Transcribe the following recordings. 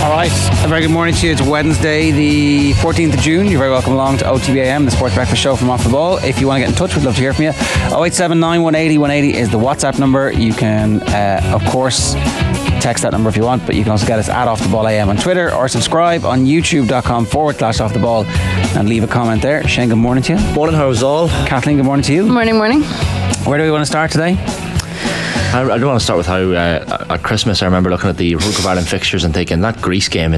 Alright, a very good morning to you. It's Wednesday the 14th of June. You're very welcome along to OTB AM, the Sports Breakfast Show from Off the Ball. If you want to get in touch, we'd love to hear from you. 0879 180 180 is the WhatsApp number. You can, of course, text that number if you want, but you can also get us at Off the Ball AM on Twitter or subscribe on youtube.com/Off the Ball and leave a comment there. Shane, good morning to you. Morning, how's all? Kathleen, good morning to you. Morning. Where do we want to start today? I do want to start with how at Christmas I remember looking at the Republic of Ireland fixtures and thinking that Greece game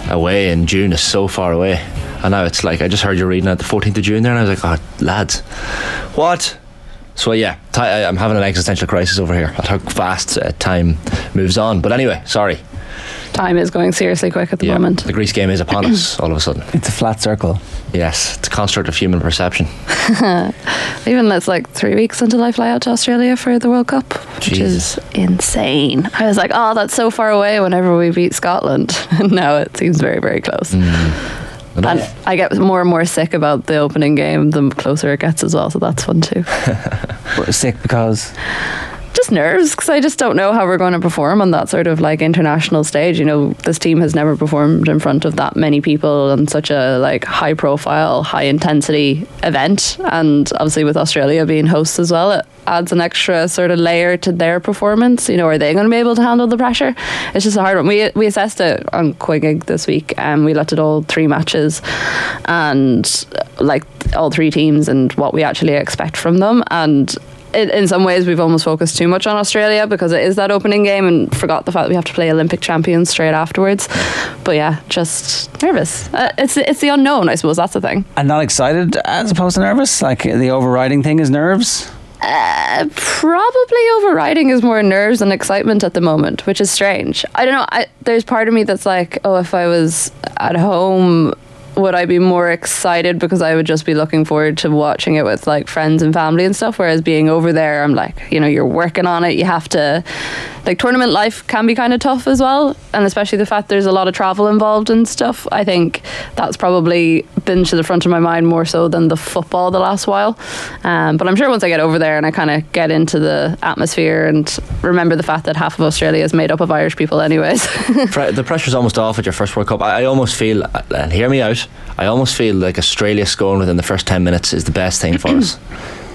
away in June is so far away, and now it's like I just heard you reading at the 14th of June there, and I was like, oh lads, what? So yeah, I'm having an existential crisis over here at how fast time moves on. But anyway, sorry. Time is going seriously quick at the moment. The Greece game is upon us all of a sudden. It's a flat circle. Yes, it's a construct of human perception. Even it's like 3 weeks until I fly out to Australia for the World Cup, which is insane. I was like, oh, that's so far away whenever we beat Scotland. Now it seems very, very close. And I get more and more sick about the opening game the closer it gets as well, so that's fun too. Sick because? Just nerves, because I just don't know how we're going to perform on that sort of like international stage. You know, this team has never performed in front of that many people on such a like high profile, high intensity event, and obviously with Australia being hosts as well, it adds an extra sort of layer to their performance. You know, are they going to be able to handle the pressure? It's just a hard one. We assessed it on Quigig this week, and we looked at all 3 matches and like all 3 teams and what we actually expect from them, and in some ways we've almost focused too much on Australia because it is that opening game and forgot the fact that we have to play Olympic champions straight afterwards. But yeah, just nervous. It's the unknown, I suppose. That's the thing. And not excited as opposed to nervous? Like the overriding thing is nerves? Probably overriding is more nerves than excitement at the moment, which is strange. I don't know. There's part of me that's like, oh, if I was at home, would I be more excited because I would just be looking forward to watching it with like friends and family and stuff, whereas being over there, I'm like, you know, you're working on it, you have to, like, tournament life can be kind of tough as well, and especially the fact there's a lot of travel involved and stuff. I think that's probably been to the front of my mind more so than the football the last while, but I'm sure once I get over there and I kind of get into the atmosphere and remember the fact that half of Australia is made up of Irish people anyways. The pressure's almost off at your first World Cup. I almost feel, and hear me out, I almost feel like Australia scoring within the first 10 minutes is the best thing for us.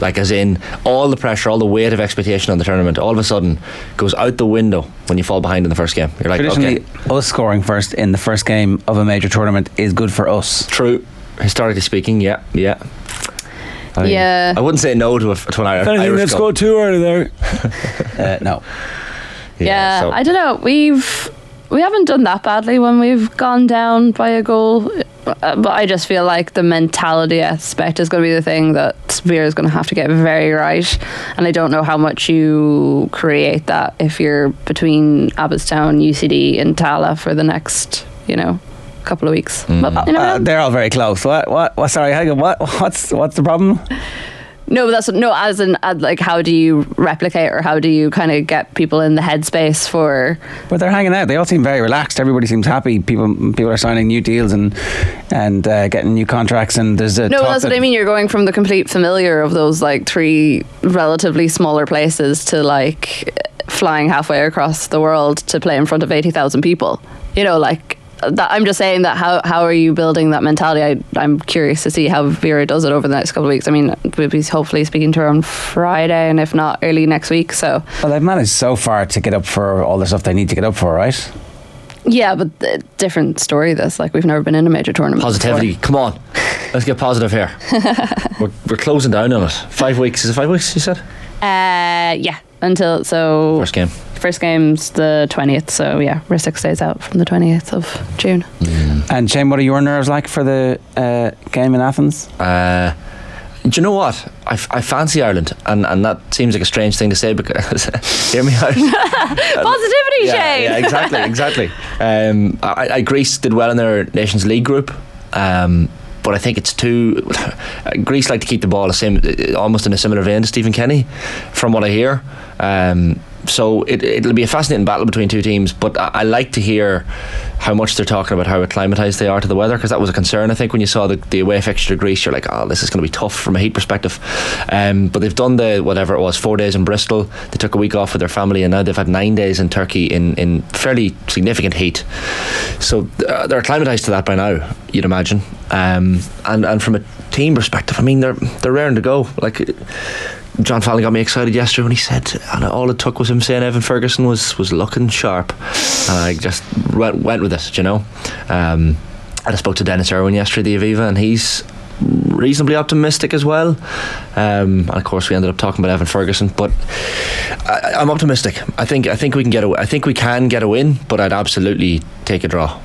Like, as in, all the pressure, all the weight of expectation on the tournament all of a sudden goes out the window when you fall behind in the first game. You're like, traditionally, okay, us scoring first in the first game of a major tournament is good for us. True, historically speaking, yeah. I mean, yeah. I wouldn't say no to an Irish let's go too early there. No. Yeah, so. I don't know. We haven't done that badly when we've gone down by a goal, but I just feel like the mentality aspect is going to be the thing that Vera is going to have to get very right, and I don't know how much you create that if you're between Abbottstown, UCD and Tala for the next, couple of weeks. But, they're all very close. What? Sorry, hang on. What's the problem? No, as in like, how do you replicate, or how do you kind of get people in the headspace for? But they're hanging out. They all seem very relaxed. Everybody seems happy. People are signing new deals and getting new contracts. And there's a that's what I mean. You're going from the complete familiar of those like 3 relatively smaller places to like flying halfway across the world to play in front of 80,000 people. That, I'm just saying that how are you building that mentality? I'm curious to see how Vera does it over the next couple of weeks. I mean, we'll be hopefully speaking to her on Friday, and if not, early next week. So, well, they've managed so far to get up for all the stuff they need to get up for, right? Yeah, but different story. This, like, we've never been in a major tournament. Positivity, before. Come on, let's get positive here. we're closing down on it. 5 weeks. Is it 5 weeks? You said? Yeah. Until First game's the 20th, so yeah, we're 6 days out from the 20th of June. And Shane, what are your nerves like for the game in Athens? Do you know what? I fancy Ireland, and that seems like a strange thing to say because hear me out. Positivity, Shane. Yeah, exactly. Greece did well in their Nations League group. But I think it's too. Greece like to keep the ball almost in a similar vein to Stephen Kenny, from what I hear. So it'll be a fascinating battle between 2 teams. But I like to hear how much they're talking about how acclimatised they are to the weather, because that was a concern, I think, when you saw the away fixture to Greece. You're like, oh, this is going to be tough from a heat perspective. But they've done the, whatever it was, 4 days in Bristol. They took a week off with their family, and now they've had 9 days in Turkey in fairly significant heat. So they're acclimatised to that by now, you'd imagine. And from a team perspective, I mean, they're raring to go. Like, John Fallon got me excited yesterday when he said, and all it took was him saying Evan Ferguson was looking sharp, and I just went with it, you know. I spoke to Dennis Irwin yesterday, the Aviva, and he's reasonably optimistic as well. And of course, we ended up talking about Evan Ferguson, but I'm optimistic. I think we can get a win, but I'd absolutely take a draw.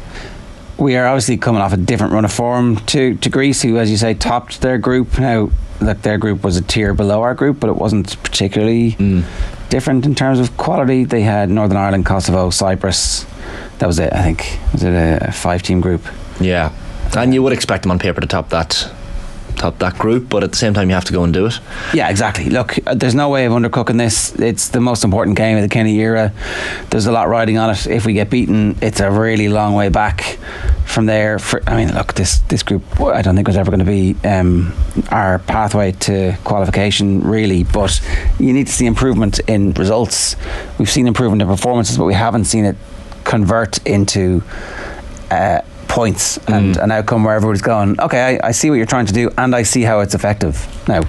We are obviously coming off a different run of form to Greece, who, as you say, topped their group. Now, that their group was a tier below our group, but it wasn't particularly different in terms of quality. They had Northern Ireland, Kosovo, Cyprus. That was it, I think. Was it a 5-team group? Yeah. And you would expect them on paper to top that group, but at the same time you have to go and do it. Yeah, exactly. Look, there's no way of undercooking this. It's the most important game of the Kenny era. There's a lot riding on it. If we get beaten, it's a really long way back from there. I mean, look, this group, I don't think was ever going to be our pathway to qualification, really, but you need to see improvement in results. We've seen improvement in performances, but we haven't seen it convert into points and an outcome where everybody's going, okay, I see what you're trying to do, and I see how it's effective. Now,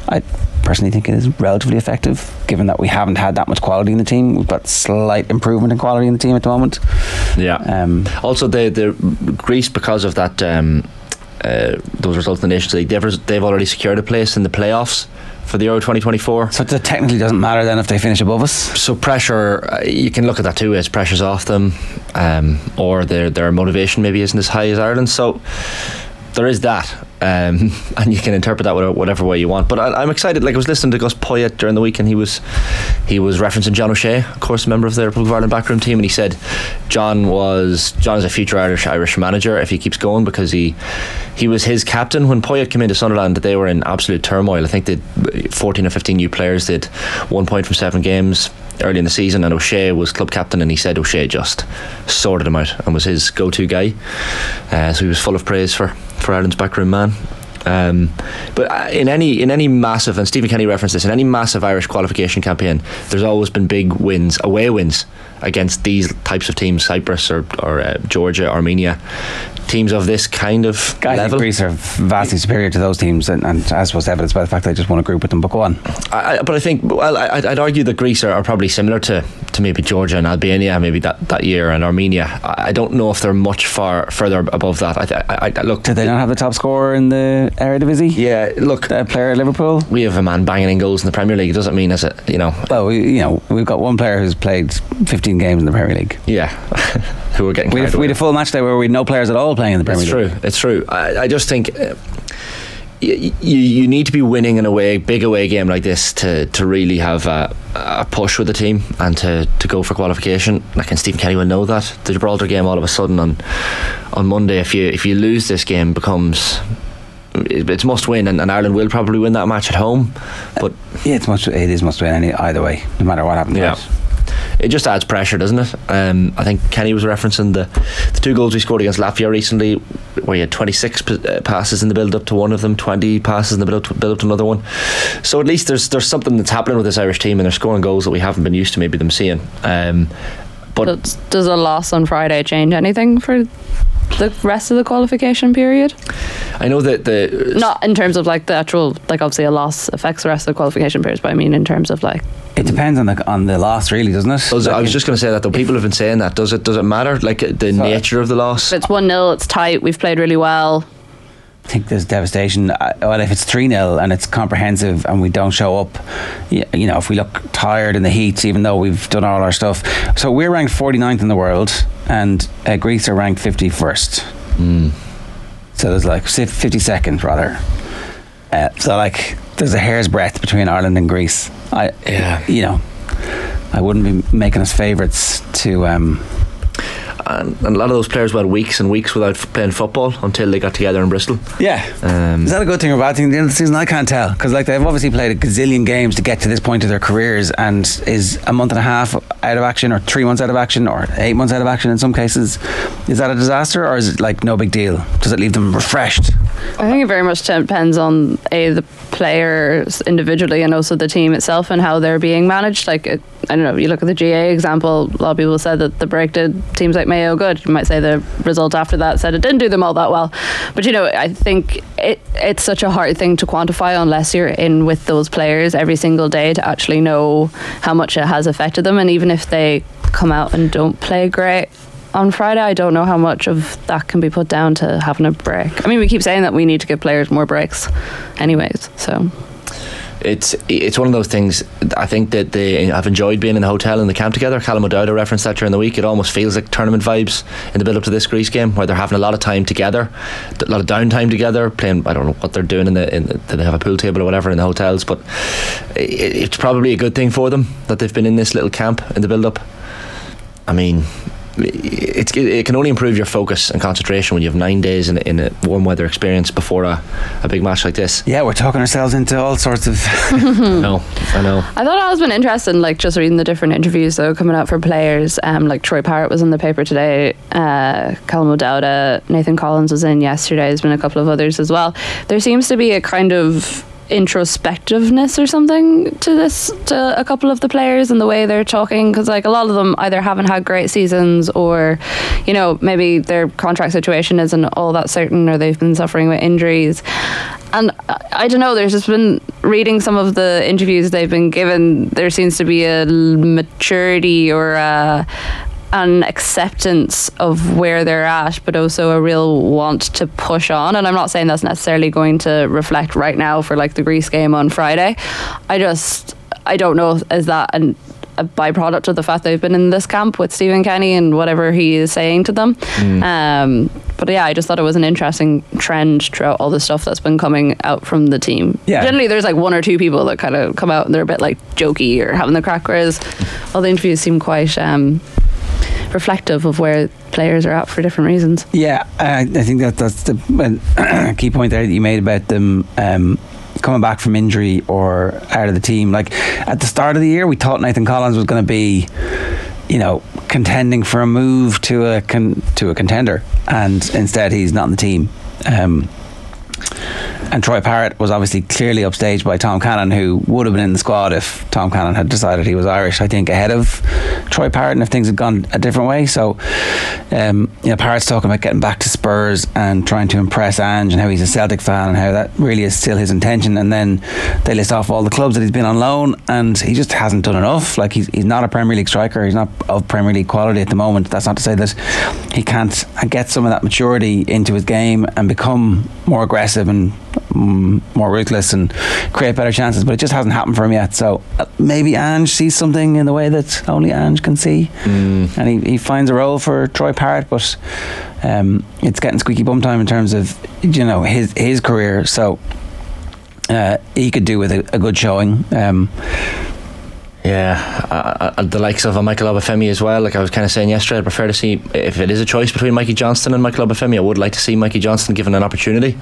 I personally think it is relatively effective, given that we haven't had that much quality in the team. We've got slight improvement in quality in the team at the moment. Yeah. Also, the Greece, because of that, those results in the Nations League, they've already secured a place in the playoffs for the Euro 2024. So it technically doesn't matter then if they finish above us? So pressure, you can look at that two ways. Pressure's off them, or their motivation maybe isn't as high as Ireland. So there is that, and you can interpret that whatever way you want. But I'm excited. Like, I was listening to Gus Poyet during the week, and he was referencing John O'Shea, of course, a member of the Republic of Ireland backroom team, and he said John is a future Irish manager if he keeps going, because he was his captain when Poyet came into Sunderland. They were in absolute turmoil. I think they'd 14 or 15 new players. They'd 1 point from 7 games early in the season, and O'Shea was club captain, and he said O'Shea just sorted him out and was his go-to guy. So he was full of praise for Ireland's backroom man. But in any massive, and Stephen Kenny referenced this, in any massive Irish qualification campaign, there's always been big wins, away wins, against these types of teams, Cyprus or Georgia, Armenia, teams of this kind of level. Greece are vastly superior to those teams, and as was evidenced by the fact that they just won a group with them. But go on. But I think, I'd argue that Greece are probably similar to maybe Georgia and Albania maybe that year, and Armenia. I don't know if they're much further above that. I look. Did they not have the top scorer in the Eredivisie? Yeah, look, a player at Liverpool. We have a man banging in goals in the Premier League. It doesn't mean, Well, we've got one player who's played 15 games in the Premier League. Yeah. Who are getting we had a full match day where we had no players at all playing in the Premier League. It's true. I just think you need to be winning in a big away game like this to really have a push with the team and to go for qualification. Like, and Stephen Kenny will know that. The Gibraltar game all of a sudden on Monday, if you lose this game, it's must win, and Ireland will probably win that match at home. But yeah, it is must win either way, no matter what happens. Yeah. It just adds pressure, doesn't it? I think Kenny was referencing the 2 goals we scored against Latvia recently, where you had 26 passes in the build up to one of them, 20 passes in the build up to another one. So at least there's something that's happening with this Irish team, and they're scoring goals that we haven't been used to maybe them seeing. But does a loss on Friday change anything for the rest of the qualification period? I know that not in terms of like the actual, like, obviously a loss affects the rest of the qualification period, but I mean in terms of like, it depends on the loss, really, doesn't it? I was just going to say that, though. People have been saying that. Does it matter, like, the nature of the loss? If it's 1-0, it's tight, we've played really well, I think there's devastation. Well, if it's 3-0 and it's comprehensive and we don't show up, if we look tired in the heat, even though we've done all our stuff. So we're ranked 49th in the world, and Greece are ranked 51st. So there's like 52nd rather. So like there's a hair's breadth between Ireland and Greece. I wouldn't be making us favourites to and a lot of those players went weeks and weeks without playing football until they got together in Bristol. Yeah. Is that a good thing or a bad thing at the end of the season? I can't tell, because like they've obviously played a gazillion games to get to this point of their careers, and is a month and a half out of action, or 3 months out of action, or 8 months out of action in some cases, is that a disaster, or is it like no big deal? Does it leave them refreshed? I think it very much depends on the players individually, and also the team itself and how they're being managed. Like, I don't know, you look at the GA example, a lot of people said that the break did teams like Mayo good. You might say the result after that said it didn't do them all that well. But, you know, I think it's such a hard thing to quantify unless you're in with those players every single day to actually know how much it has affected them. And even if they come out and don't play great on Friday, I don't know how much of that can be put down to having a break. I mean, we keep saying that we need to give players more breaks anyways, so it's one of those things. I think that they have enjoyed being in the hotel and the camp together. Callum O'Dowd referenced that during the week. It almost feels like tournament vibes in the build up to this Greece game, where they're having a lot of time together, a lot of downtime together, playing. I don't know what they're doing do they have a pool table or whatever in the hotels, but it's probably a good thing for them that they've been in this little camp in the build up. I mean, it can only improve your focus and concentration when you have 9 days in a warm weather experience before a big match like this. Yeah, we're talking ourselves into all sorts of I know. I thought it has been interesting, like just reading the different interviews though coming out for players. Like Troy Parrott was in the paper today, Callum O'Dowd, Nathan Collins was in yesterday. There's been a couple of others as well. There seems to be a kind of introspectiveness or something to a couple of the players and the way they're talking, because like a lot of them either haven't had great seasons, or, you know, maybe their contract situation isn't all that certain, or they've been suffering with injuries. And I don't know, there's just been reading some of the interviews they've been given, there seems to be a maturity or an acceptance of where they're at, but also a real want to push on. And I'm not saying that's necessarily going to reflect right now for like the Greece game on Friday. I don't know, is that a byproduct of the fact they've been in this camp with Stephen Kenny and whatever he is saying to them. But yeah, I just thought it was an interesting trend throughout all the stuff that's been coming out from the team. Yeah. Generally there's like one or two people that kind of come out and they're a bit like jokey or having the crack, whereas all the interviews seem quite reflective of where players are at for different reasons. Yeah, I think that's the key point there that you made about them coming back from injury or out of the team. Like at the start of the year, we thought Nathan Collins was going to be, you know, contending for a move to a contender, and instead he's not in the team. And Troy Parrott was obviously clearly upstaged by Tom Cannon, who would have been in the squad if Tom Cannon had decided he was Irish, I think, ahead of Troy Parrott, and if things had gone a different way. So you know, Parrott's talking about getting back to Spurs and trying to impress Ange, and how he's a Celtic fan and how that really is still his intention. And then they list off all the clubs that he's been on loan, and he just hasn't done enough. Like he's not a Premier League striker, he's not of Premier League quality at the moment. That's not to say that he can't get some of that maturity into his game and become more aggressive and more ruthless and create better chances, but it just hasn't happened for him yet. So maybe Ange sees something in the way that only Ange can see, and he finds a role for Troy Parrott, but it's getting squeaky bum time in terms of, you know, his career. So he could do with a good showing. Yeah, the likes of a Michael Obafemi as well. Like I was kind of saying yesterday, I'd prefer to see, if it is a choice between Mikey Johnston and Michael Obafemi, I would like to see Mikey Johnston given an opportunity.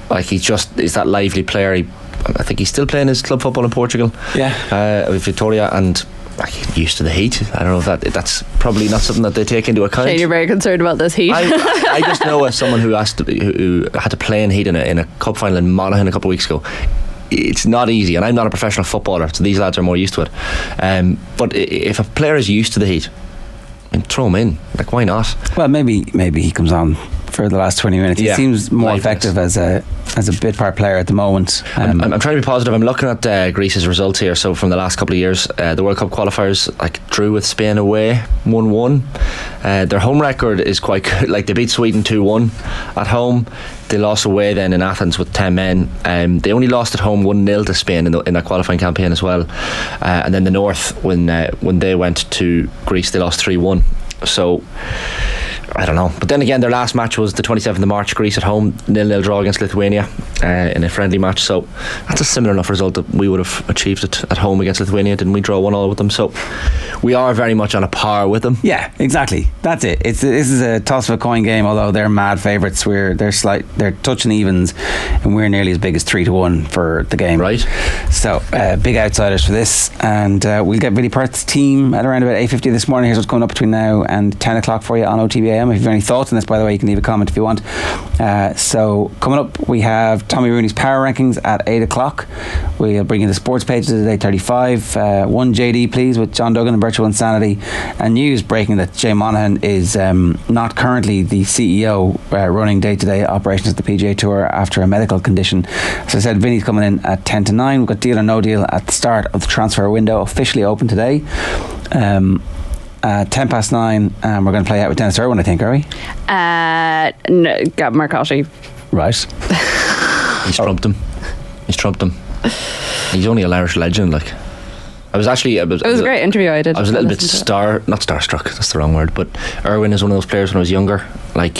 Like he's that lively player. I think he's still playing his club football in Portugal. Yeah, with Victoria, and like, used to the heat. I don't know if that's probably not something that they take into account. Shane, you're very concerned about this heat. I just know as someone who had to play in heat in a cup final in Monaghan a couple of weeks ago. It's not easy, and I'm not a professional footballer, so these lads are more used to it. But if a player is used to the heat, I mean, throw him in. Like, why not? Well, maybe he comes on for the last 20 minutes. He seems more effective as a bit part player at the moment. I'm trying to be positive. I'm looking at Greece's results here. So from the last couple of years, the World Cup qualifiers drew with Spain away 1-1. Their home record is quite good. Like, they beat Sweden 2-1 at home. They lost away then in Athens with 10 men. They only lost at home 1-0 to Spain in that qualifying campaign as well. And then the North, when they went to Greece, they lost 3-1. So I don't know. But then again, their last match was the 27th of March, Greece at home, 0-0 draw against Lithuania in a friendly match. So that's a similar enough result that we would have achieved it at home against Lithuania. Didn't we draw 1-1 with them? So we are very much on a par with them. Yeah, exactly. That's it. This is a toss of a coin game. Although they're mad favourites, they're touching evens, and we're nearly as big as 3-1 for the game. Right. So big outsiders for this, and we'll get Billy Perth's team at around about 8:50 this morning. Here's what's coming up between now and 10 o'clock for you on OTB AM. If you have any thoughts on this, by the way, you can leave a comment if you want. So coming up, we have Tommy Rooney's power rankings at 8 o'clock. We'll bring you the sports pages at 8:35. One JD, please, with John Duggan and Virtual Insanity, and news breaking that Jay Monaghan is not currently the CEO running day-to-day operations at the PGA Tour after a medical condition. As I said, Vinny's coming in at 10 to 9. We've got Deal or No Deal at the start of the transfer window, officially open today. 10 past 9, and we're going to play out with Dennis Irwin, I think, are we? No, Gab Marcotti. Right. He's trumped him. He's only an Irish legend, like. It was a great interview I did. I was a little bit not starstruck, that's the wrong word, but Irwin is one of those players when I was younger. Like,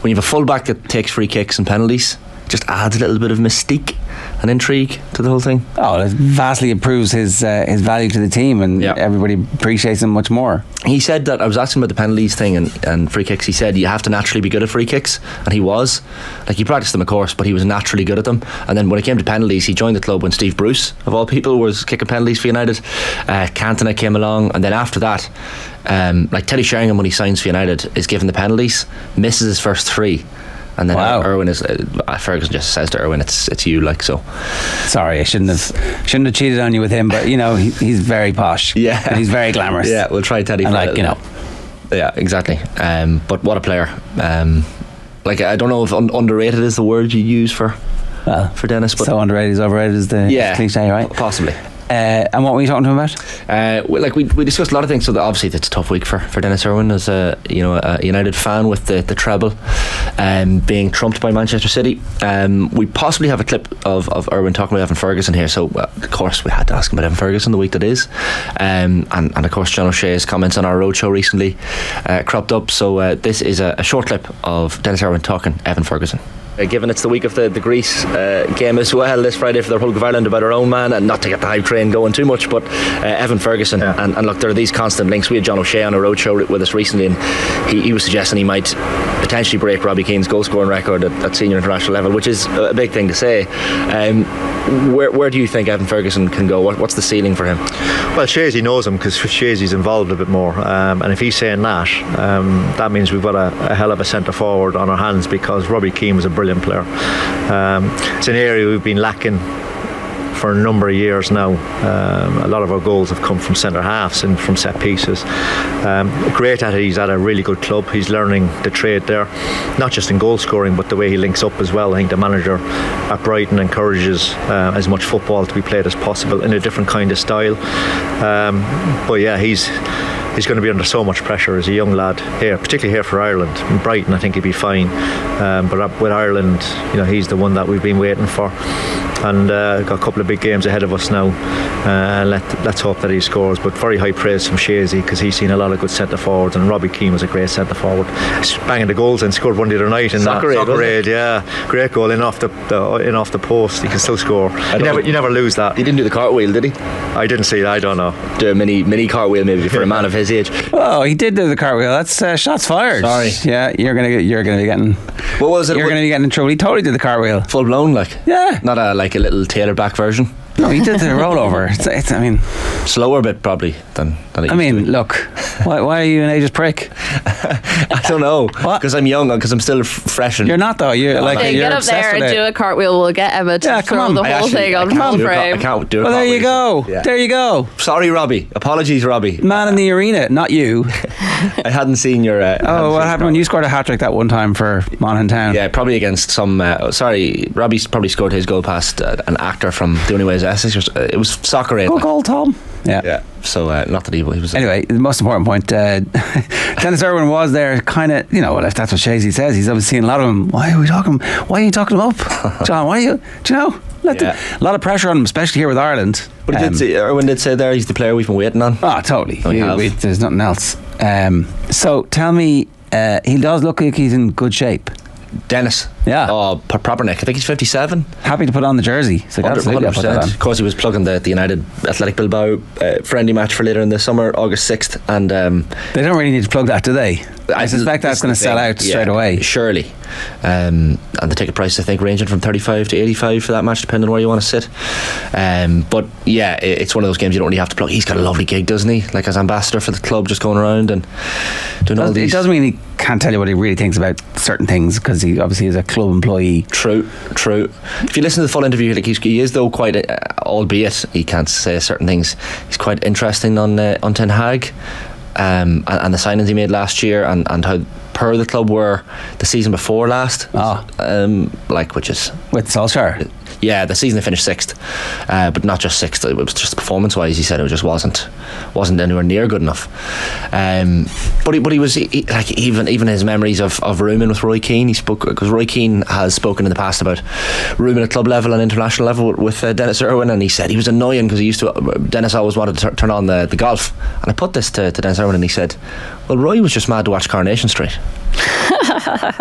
when you have a fullback that takes free kicks and penalties, it just adds a little bit of mystique and intrigue to the whole thing. Oh, it vastly improves his value to the team, and everybody appreciates him much more. He said that, I was asking about the penalties thing and free kicks, he said you have to naturally be good at free kicks, and he was. Like, he practiced them of course, but he was naturally good at them. And then when it came to penalties, he joined the club when Steve Bruce, of all people, was kicking penalties for United. Cantona came along, and then after that, like Teddy Sheringham, when he signs for United, is given the penalties, misses his first 3. And then Irwin is Ferguson just says to Irwin, it's you, like. So sorry, I shouldn't have cheated on you with him, but you know, he's very posh, and he's very glamorous. Yeah, we'll try Teddy, and like, you know, yeah, exactly. But what a player. Like, I don't know if underrated is the word you use for Dennis, but so underrated is overrated is the cliche, right? Possibly. And what were you talking to him about? Like we discussed a lot of things. So obviously it's a tough week for Dennis Irwin as a United fan, with the treble being trumped by Manchester City. We possibly have a clip of Irwin talking about Evan Ferguson here. So of course we had to ask him about Evan Ferguson the week that is, and of course John O'Shea's comments on our roadshow recently cropped up. So this is a short clip of Dennis Irwin talking Evan Ferguson. Given it's the week of the Greece game as well this Friday for the Republic of Ireland, about our own man, and not to get the hype train going too much, but Evan Ferguson, and look, there are these constant links. We had John O'Shea on a roadshow with us recently, and he was suggesting he might potentially break Robbie Keane's goal scoring record at senior international level, which is a big thing to say. Where do you think Evan Ferguson can go? What's the ceiling for him? Well, Shazy knows him because Shazy's involved a bit more, and if he's saying that, that means we've got a hell of a centre forward on our hands, because Robbie Keane was a brilliant player. It's an area we've been lacking for a number of years now. A lot of our goals have come from centre halves and from set pieces. Great at it. He's at a really good club. He's learning the trade there, not just in goal scoring, but the way he links up as well. I think the manager at Brighton encourages as much football to be played as possible in a different kind of style. But yeah, he's going to be under so much pressure as a young lad here, particularly here for Ireland. In Brighton, I think he'd be fine, but with Ireland, you know, he's the one that we've been waiting for, and got a couple of big games ahead of us now. Let's hope that he scores. But very high praise from Shazy, because he's seen a lot of good centre forwards, and Robbie Keane was a great centre forward. He's banging the goals and scored one the other night in Soccer Aid, great goal in off the post. He can still score. You never lose that. He didn't do the cartwheel, did he? I didn't see that. I don't know. Do a mini cartwheel maybe for a man of his age. Oh, he did do the cartwheel. That's shots fired. Sorry. Yeah, you're gonna be getting. What was it? You're gonna be getting in trouble. He totally did the cartwhile. Full blown, like. Yeah. Not a little tailored back version. No, he did the rollover. It's I mean, slower a bit probably than it. I mean, look, why are you an ageist prick? I don't know. Because I'm young, because I'm still fresh. And you're not though. You're like, okay, you're get up there and do a cartwheel. We'll get Emma to throw the whole thing on full frame. I can't do it. Well, there you go. Yeah. There you go. Sorry, Robbie. Apologies, Robbie. Man in the arena, not you. I hadn't seen your. What happened when you scored a hat trick that one time for Monaghan Town? Yeah, probably against some. Robbie's probably scored his goal past an actor from The Only Way is Essex. It was Soccer Aid. Good goal, Tom. Yeah. So not that he was. Anyway, the most important point. Dennis Irwin was there, kind of. You know, if that's what Shazy says, he's obviously seen a lot of him. Why are you talking him up, John? Why are you? Do you know? A lot of pressure on him, especially here with Ireland. But Irwin did say there he's the player we've been waiting on. Oh, totally. There's nothing else. So tell me, he does look like he's in good shape. Dennis. Yeah. Oh, proper Nick. I think he's 57. Happy to put on the jersey. So absolutely, I'll put that on. Of course, he was plugging the United Athletic Bilbao friendly match for later in the summer, August 6th. And they don't really need to plug that, do they? I suspect that's going to sell out straight away. Surely. And the ticket price, I think, ranging from 35 to 85 for that match, depending on where you want to sit. But yeah, it's one of those games you don't really have to plug. He's got a lovely gig, doesn't he? Like as ambassador for the club, just going around and doing all these. It doesn't mean he can't tell you what he really thinks about certain things, because he obviously is a club employee. True. If you listen to the full interview, like he is though quite, albeit he can't say certain things, he's quite interesting on Ten Hag. And the signings he made last year, and how poor the club were the season before last. Which is with Solskjaer. Yeah, the season they finished 6th, but not just 6th. It was just performance-wise. He said it just wasn't anywhere near good enough. But he was like even his memories of rooming with Roy Keane. He spoke, because Roy Keane has spoken in the past about rooming at club level and international level with Dennis Irwin, and he said he was annoying because Dennis always wanted to turn on the golf. And I put this to Dennis Irwin, and he said, "Well, Roy was just mad to watch Coronation Street."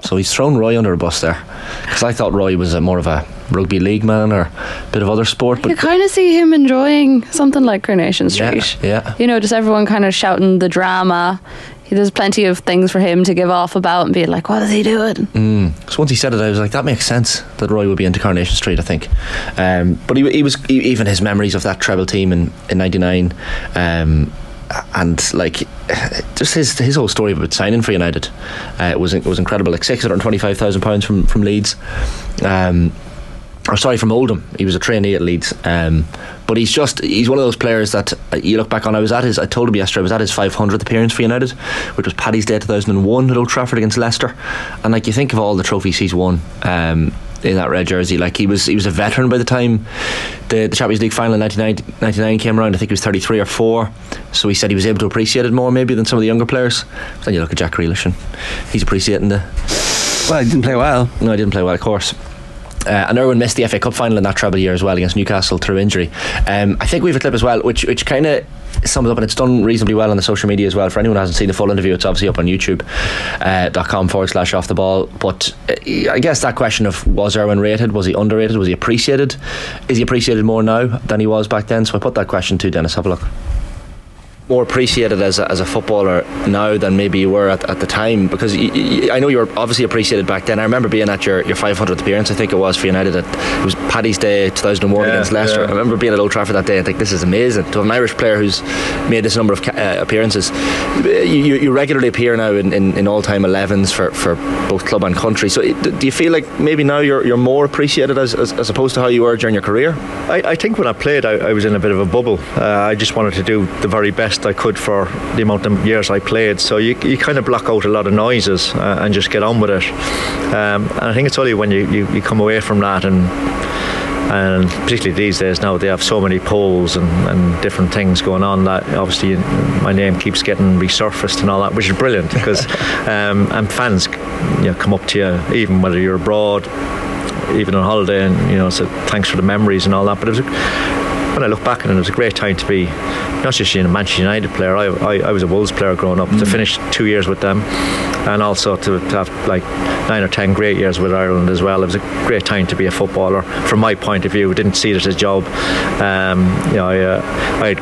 So he's thrown Roy under a bus there, because I thought Roy was more of a rugby league man or a bit of other sport. But you kind of see him enjoying something like Coronation Street. Yeah. You know, just everyone kind of shouting the drama. There's plenty of things for him to give off about and be like, what is he doing? So once he said it, I was like, that makes sense that Roy would be into Coronation Street, I think. But he was even his memories of that treble team in '99. And like just his whole story about signing for United was incredible. Like £625,000 from Leeds, from Oldham. He was a trainee at Leeds, but he's one of those players that you look back on. I told him yesterday I was at his 500th appearance for United, which was Paddy's Day 2001 at Old Trafford against Leicester. And like, you think of all the trophies he's won in that red jersey. Like, he was a veteran by the time the Champions League final in 99 came around. I think he was 33 or 4, so he said he was able to appreciate it more maybe than some of the younger players. But then you look at Jack Grealish and he's appreciating well, he didn't play well. No, he didn't play well, of course. And Irwin missed the FA Cup final in that treble year as well against Newcastle through injury. I think we have a clip as well which kind of sums up, and it's done reasonably well on the social media as well. For anyone who hasn't seen the full interview, it's obviously up on youtube.com/offtheball. But I guess that question of, was Irwin rated, was he underrated, was he appreciated, is he appreciated more now than he was back then? So I put that question to Dennis. Have a look. More appreciated as a footballer now than maybe you were at the time, because I know you were obviously appreciated back then. I remember being at your 500th appearance, I think it was, for United. It was Paddy's Day 2001 against Leicester. I remember being at Old Trafford that day and think, this is amazing to have an Irish player who's made this number of appearances. You regularly appear now in all-time 11s for both club and country. So do you feel like maybe now you're more appreciated as opposed to how you were during your career? I think when I played, I was in a bit of a bubble. I just wanted to do the very best I could for the amount of years I played, so you kind of block out a lot of noises and just get on with it, and I think it's only when you come away from that, and particularly these days now, they have so many polls and different things going on, that obviously my name keeps getting resurfaced and all that, which is brilliant, because and fans come up to you, even whether you're abroad, even on holiday, and so thanks for the memories and all that. But when I look back on it, it was a great time to be not just a Manchester United player. I was a Wolves player growing up. To finish 2 years with them, and also to have like 9 or 10 great years with Ireland as well. It was a great time to be a footballer. From my point of view, didn't see it as a job. I had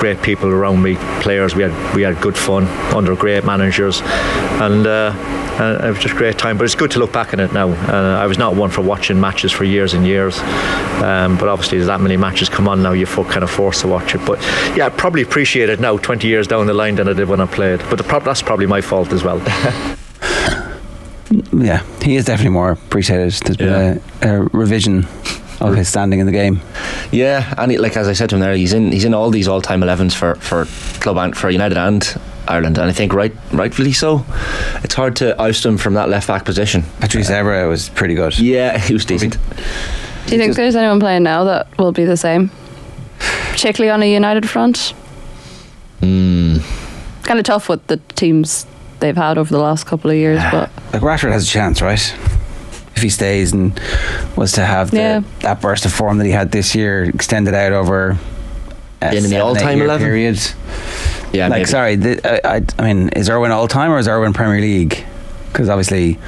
great people around me, players. We had good fun under great managers, and it was just a great time. But it's good to look back on it now. I was not one for watching matches for years and years, but obviously as that many matches come on now, you're kind of forced to watch it. But yeah, I probably appreciate it now 20 years down the line than I did when I played, but that's probably my fault as well. Yeah, he is definitely more appreciated. There's been a revision of his standing in the game. Yeah, and like as I said to him there, he's in all these all-time 11s for club and for United and Ireland, and I think rightfully so. It's hard to oust him from that left back position. Patrice Evra was pretty good. Yeah, he was decent. Do you think there's anyone playing now that will be the same, particularly on a United front? Kind of tough with the teams they've had over the last couple of years, but like Rashford has a chance, right? If he stays and was to have that burst of form that he had this year extended out over in the all-time 11 period, Yeah, like, maybe. sorry, I mean, is Irwin all time or is Irwin Premier League? Because obviously,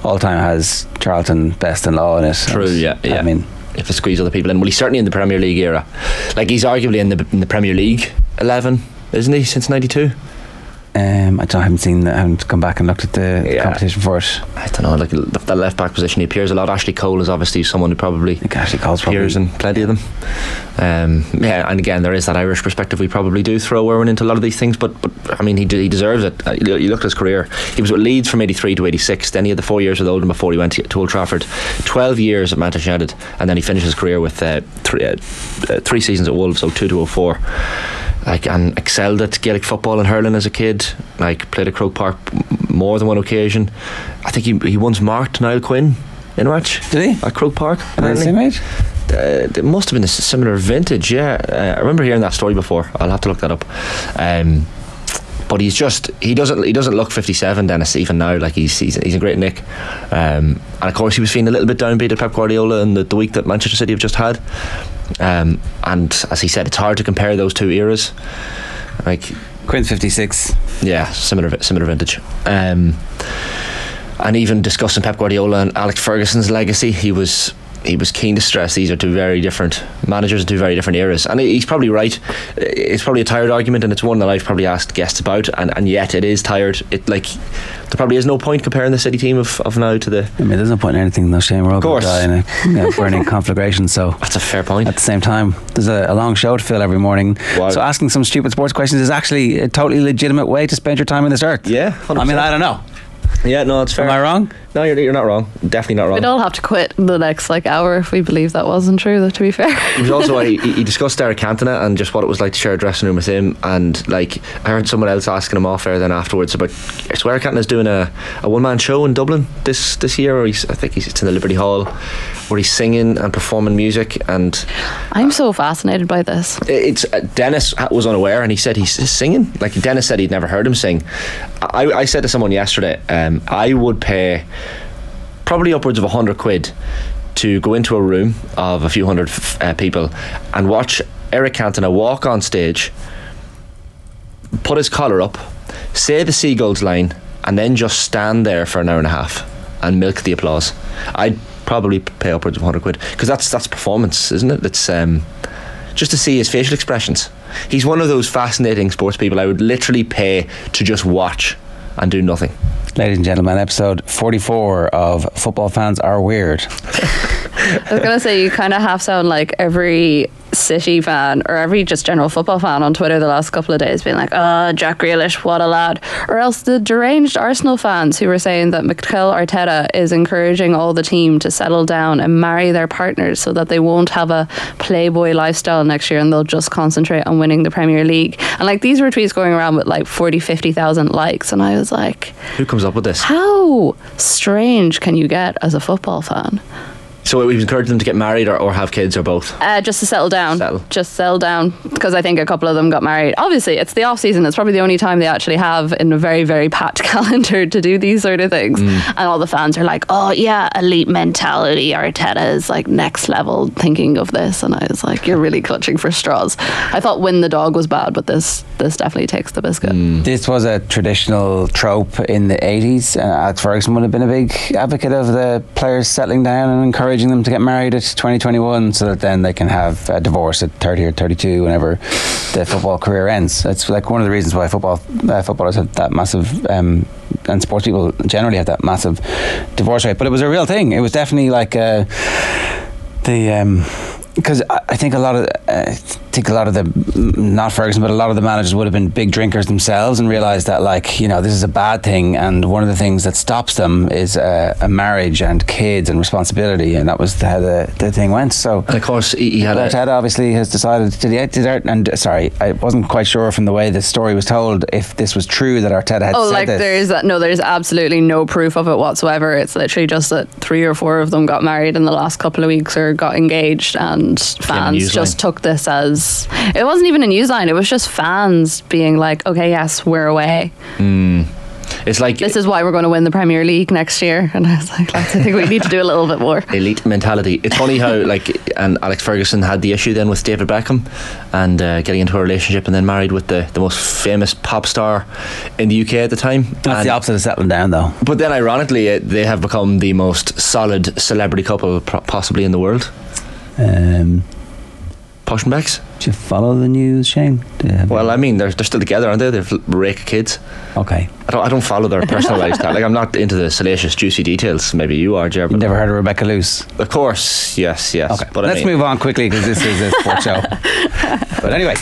all time has Charlton, Best and Law in it. True, yeah. I mean, if to squeeze other people in, well, he's certainly in the Premier League era. Like, he's arguably in the Premier League 11, isn't he, since 92? I haven't come back and looked at the competition for it. I don't know, like that left back position, he appears a lot. Ashley Cole is obviously someone who probably appears in plenty of them. Yeah, and again, there is that Irish perspective we probably do throw Irwin into a lot of these things, but I mean, he deserves it. You look at his career, he was with Leeds from 83 to 86, then he had the 4 years with Oldham before he went to Old Trafford, 12 years at Manchester United, and then he finished his career with 3 seasons at Wolves, so 2 to 04. Like, and excelled at Gaelic football and hurling as a kid. Like, played at Croke Park more than one occasion. I think he once marked Niall Quinn in a match. Did he? At Croke Park. Are they the same age? It must have been a similar vintage, yeah. I remember hearing that story before. I'll have to look that up. But he doesn't look 57, Dennis, even now. Like, he's in great nick. And of course, he was feeling a little bit downbeat at Pep Guardiola in the week that Manchester City have just had. And as he said, it's hard to compare those two eras. Like, Quinn's 56. Yeah, similar vintage. And even discussing Pep Guardiola and Alex Ferguson's legacy, he was keen to stress these are two very different managers in two very different eras, and he's probably right. It's probably a tired argument, and it's one that I've probably asked guests about, and yet it is tired. There probably is no point comparing the City team of now to the... I mean, there's no point in anything, no shame. We're all going to die in a burning conflagration, so... That's a fair point. At the same time, there's a long show to fill every morning. Wow. So asking some stupid sports questions is actually a totally legitimate way to spend your time on this earth. Yeah, 100%. I mean, I don't know. Yeah, no, it's fair. Am I wrong? No, you're not wrong. Definitely not wrong. We'd all have to quit the next hour if we believe that wasn't true, though, to be fair. He was also he discussed Derek Cantona and just what it was like to share a dressing room with him, and like I heard someone else asking him off air then afterwards about, I swear Cantona's doing a one-man show in Dublin this year, or I think it's in the Liberty Hall, where he's singing and performing music. And I'm so fascinated by this. It's Dennis was unaware, and he said he's singing. Like, Dennis said he'd never heard him sing. I said to someone yesterday, I would pay probably upwards of £100 to go into a room of a few hundred people and watch Eric Cantona walk on stage, put his collar up, say the Seagulls line, and then just stand there for an hour and a half and milk the applause. I'd probably pay upwards of £100 because that's performance, isn't it? It's just to see his facial expressions. He's one of those fascinating sports people I would literally pay to just watch and do nothing. Ladies and gentlemen, episode 44 of Football Fans Are Weird. I was going to say, you kind of half sound like every City fan or every just general football fan on Twitter the last couple of days being like, Jack Grealish, what a lad. Or else the deranged Arsenal fans who were saying that Mikel Arteta is encouraging all the team to settle down and marry their partners so that they won't have a playboy lifestyle next year and they'll just concentrate on winning the Premier League. And like, these were tweets going around with like 50,000 likes, and I was like, who comes up with this? How strange can you get as a football fan? So we've encouraged them to get married or have kids or both? Just to settle down. Just settle down, because I think a couple of them got married. Obviously, it's the off season. It's probably the only time they actually have in a very, very packed calendar to do these sort of things. And all the fans are like, oh yeah, elite mentality. Arteta is like next level thinking of this. And I was like, you're really clutching for straws. I thought Win the Dog was bad, but this definitely takes the biscuit. This was a traditional trope in the 80s. Alex Ferguson would have been a big advocate of the players settling down and encouraging them to get married at 2021 so that then they can have a divorce at 30 or 32 whenever the football career ends. It's like one of the reasons why footballers have that massive and sports people generally have that massive divorce rate. But it was a real thing. It was definitely like because I think a lot of the, not Ferguson, but a lot of the managers would have been big drinkers themselves and realised that, like, you know, this is a bad thing, and one of the things that stops them is a marriage and kids and responsibility, and that was how the thing went. So, and of course, he had Arteta obviously has decided I wasn't quite sure from the way the story was told if this was true that Arteta had said this. There's absolutely no proof of it whatsoever. It's literally just that 3 or 4 of them got married in the last couple of weeks or got engaged, and fans just took this as, it wasn't even a news line, it was just fans being like, okay, yes, we're away. It's like this is why we're going to win the Premier League next year. And I was like, I think we need to do a little bit more. Elite mentality. It's funny how and Alex Ferguson had the issue then with David Beckham and getting into a relationship and then married with the most famous pop star in the UK at the time. That's the opposite of settling down, though. But then ironically they have become the most solid celebrity couple possibly in the world. Posh and Becks. Do you follow the news, Shane? Well, I mean, they're still together, aren't they? They've rake kids. Okay. I don't follow their personal lifestyle. Like, I'm not into the salacious, juicy details. Maybe you are, Jer. You've never heard of Rebecca Luce? Of course, yes. Okay. But Let's move on quickly because this is a sports show. But anyway.